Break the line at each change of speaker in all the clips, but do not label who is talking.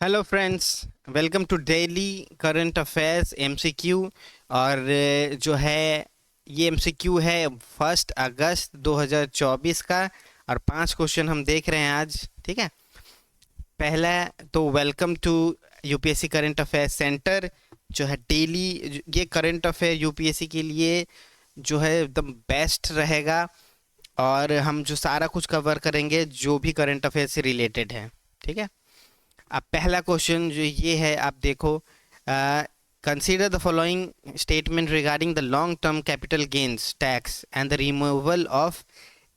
Hello friends, welcome to daily current affairs MCQ. और जो है ये एमसीक्यू है 1 अगस्त 2024 का। और 5 क्वेश्चन हम देख रहे हैं आज। ठीक है, पहला तो welcome to UPSC current affairs centre. जो है डेली ये करंट अफेयर यूपीएससी के लिए जो है एकदम बेस्ट रहेगा। और हम जो सारा कुछ कवर करेंगे जो भी करंट अफेयर से रिलेटेड है। ठीक है, अब पहला क्वेश्चन जो ये है, आप देखो, consider the following statement regarding the long term capital gains tax and the removal of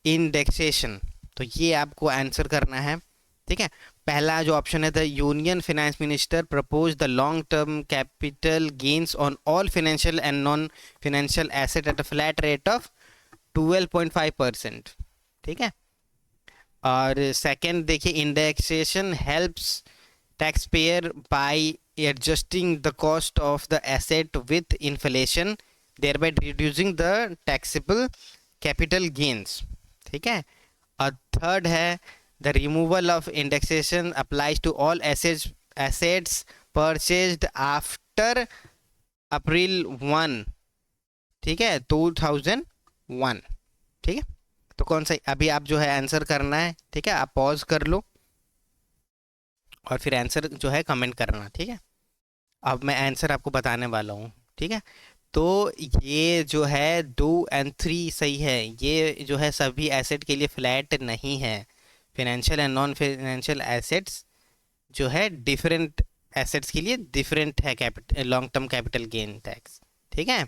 indexation. तो ये आपको आंसर करना है। ठीक है, पहला जो ऑप्शन है, the union finance minister propose the long term capital gains on all financial and non financial asset at a flat rate of 12.5%। ठीक है, और सेकंड देखिए, indexation helps taxpayer by adjusting the cost of the asset with inflation, thereby reducing the taxable capital gains। ठीक है, और third है, the removal of indexation applies to all assets purchased after April 1। ठीक है, 2001। ठीक है, तो कौन सा अभी आप जो है आंसर करना है। ठीक है, आप पॉज कर लो और फिर आंसर जो है कमेंट करना। ठीक है, अब मैं आंसर आपको बताने वाला हूँ। ठीक है, तो ये जो है 2 और 3 सही है। ये जो है सभी एसेट के लिए फ्लैट नहीं है। Financial and non financial assets जो है डिफरेंट एसेट्स के लिए डिफरेंट है capital long term capital gain tax. ठीक है,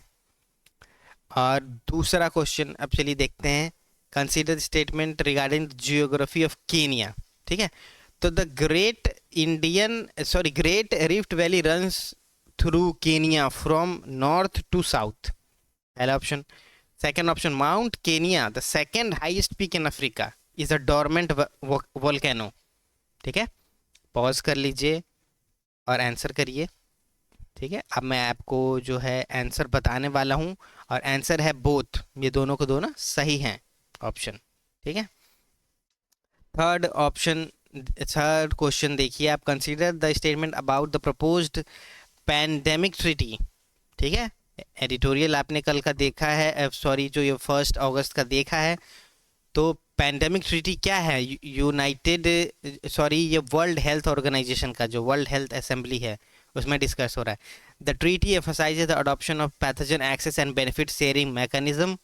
और दूसरा क्वेश्चन अब चलिए देखते हैं, consider statement regarding geography of Kenya. ठीक है, तो the great rift valley runs through Kenya from north to south. पहला option. Second option, mount Kenya the second highest peak in Africa is a dormant volcano. ठीक है, pause कर लीजिए और answer करिए। ठीक है, अब मैं आपको जो है आंसर बताने वाला हूँ, और आंसर है बोथ, ये दोनों को दोनों सही हैं ऑप्शन। ठीक है, थर्ड ऑप्शन, थर्ड क्वेश्चन देखिए आप, consider the statement about the proposed pandemic treaty. ठीक है, एडिटोरियल आपने कल का देखा है, सॉरी जो ये 1 अगस्त का देखा है। तो पैंडेमिक ट्रीटी क्या है, यूनाइटेड सॉरी ये वर्ल्ड हेल्थ ऑर्गेनाइजेशन का जो वर्ल्ड हेल्थ असेंबली है उसमें डिस्कस हो रहा है। The treaty emphasises the adoption of pathogen access and benefit sharing mechanism.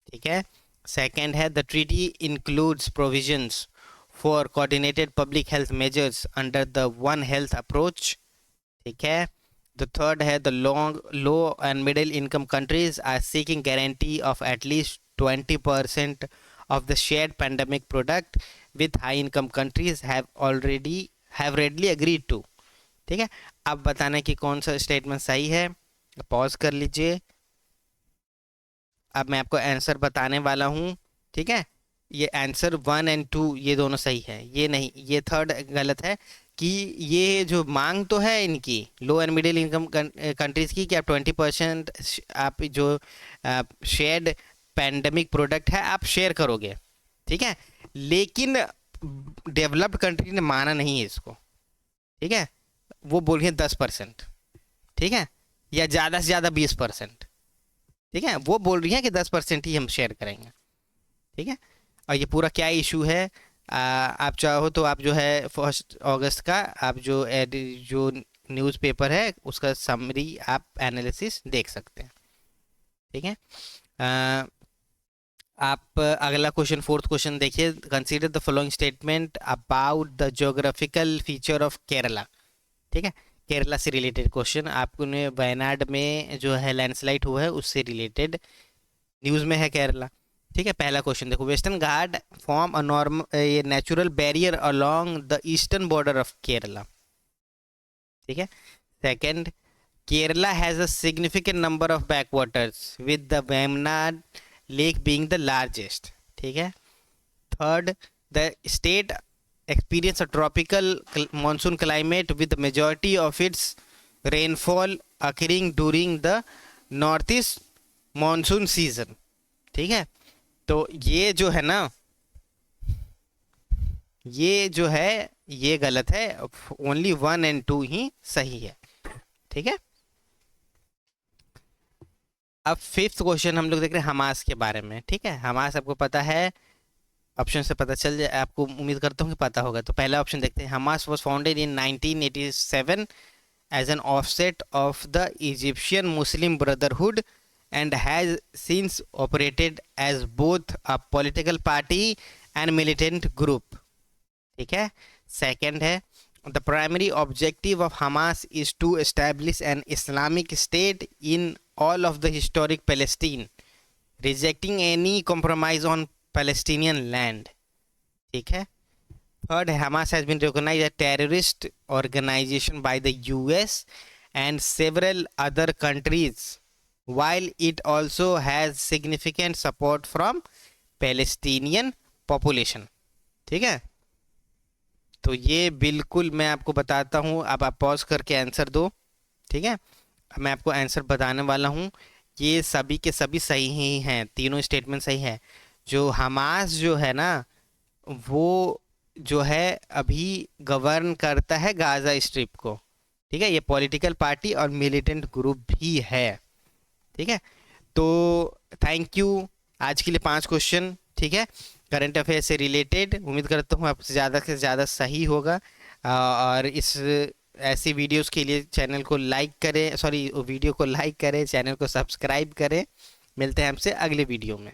ठीक है, सेकेंड है, the treaty includes provisions for coordinated public health measures under the One Health approach। ठीक है, the third है, the low and middle income countries are seeking guarantee of at least 20% of the shared pandemic product with high income countries have readily agreed to। ठीक है, अब बताना कि कौन सा स्टेटमेंट सही है। पॉज कर लीजिए, अब मैं आपको आंसर बताने वाला हूँ। ठीक है, ये आंसर 1 और 2 ये दोनों सही है, ये नहीं, ये थर्ड गलत है। कि ये जो मांग तो है इनकी लो एंड मिडिल इनकम कंट्रीज़ की कि आप 20% आप जो शेयर्ड पैंडमिक प्रोडक्ट है आप शेयर करोगे। ठीक है, लेकिन डेवलप्ड कंट्री ने माना नहीं है इसको। ठीक है, वो बोल रही है 10%। ठीक है, या ज़्यादा से ज़्यादा 20%। ठीक है, वो बोल रही है कि 10% ही हम शेयर करेंगे। ठीक है, और ये पूरा क्या इशू है, आप चाहो तो आप जो है 1 अगस्त का आप जो न्यूज़पेपर है उसका समरी आप एनालिसिस देख सकते हैं। ठीक है, आ, आप अगला क्वेश्चन, फोर्थ क्वेश्चन देखिए, consider the following statement about the geographical feature of Kerala. ठीक है, केरला से रिलेटेड क्वेश्चन, आपने वायनाड में जो है लैंडस्लाइड हुआ है उससे रिलेटेड न्यूज़ में है केरला। ठीक है, पहला क्वेश्चन देखो, western Ghat form a normal ये natural barrier along the eastern border of Kerala. ठीक है, second, Kerala has a significant number of backwaters with the Vembanad lake being the largest. ठीक है, third, the state experience a tropical monsoon climate with the majority of its rainfall occurring during the northeast monsoon season। ठीक है, तो ये जो है ना, ये जो है ये गलत है, ओनली 1 एंड 2 ही सही है। ठीक है, अब फिफ्थ क्वेश्चन हम लोग देख रहे हैं हमास के बारे में। ठीक है, हमास आपको पता है, ऑप्शन से पता चल जाए, आपको उम्मीद करता हूँ कि पता होगा। तो पहला ऑप्शन देखते हैं, Hamas was founded in 1987 as an offset of the Egyptian Muslim Brotherhood and has since operated as both a political party and militant group। ठीक है, सेकंड है, the primary objective of Hamas is to establish an Islamic state in all of the historic Palestine, rejecting any compromise on Palestinian land। ठीक है, third, Hamas has been recognized as a terrorist organization by the US and several other countries, while it also has significant support from Palestinian population। ठीक है, तो ये बिल्कुल मैं आपको बताता हूँ, अब आप पॉज करके आंसर दो। ठीक है, अब मैं आपको आंसर बताने वाला हूँ, ये सभी के सभी सही ही हैं, तीनों स्टेटमेंट सही है। जो हमास जो है ना, वो जो है अभी गवर्न करता है गाजा स्ट्रिप को। ठीक है, ये पॉलिटिकल पार्टी और मिलिटेंट ग्रुप भी है। ठीक है, तो थैंक यू। आज के लिए 5 क्वेश्चन, ठीक है, करंट अफेयर से रिलेटेड, उम्मीद करता हूँ आपसे ज़्यादा से ज़्यादा सही होगा। और इस ऐसी वीडियोस के लिए चैनल को लाइक करें, सॉरी वीडियो को लाइक करें, चैनल को सब्सक्राइब करें। मिलते हैं आपसे अगले वीडियो में।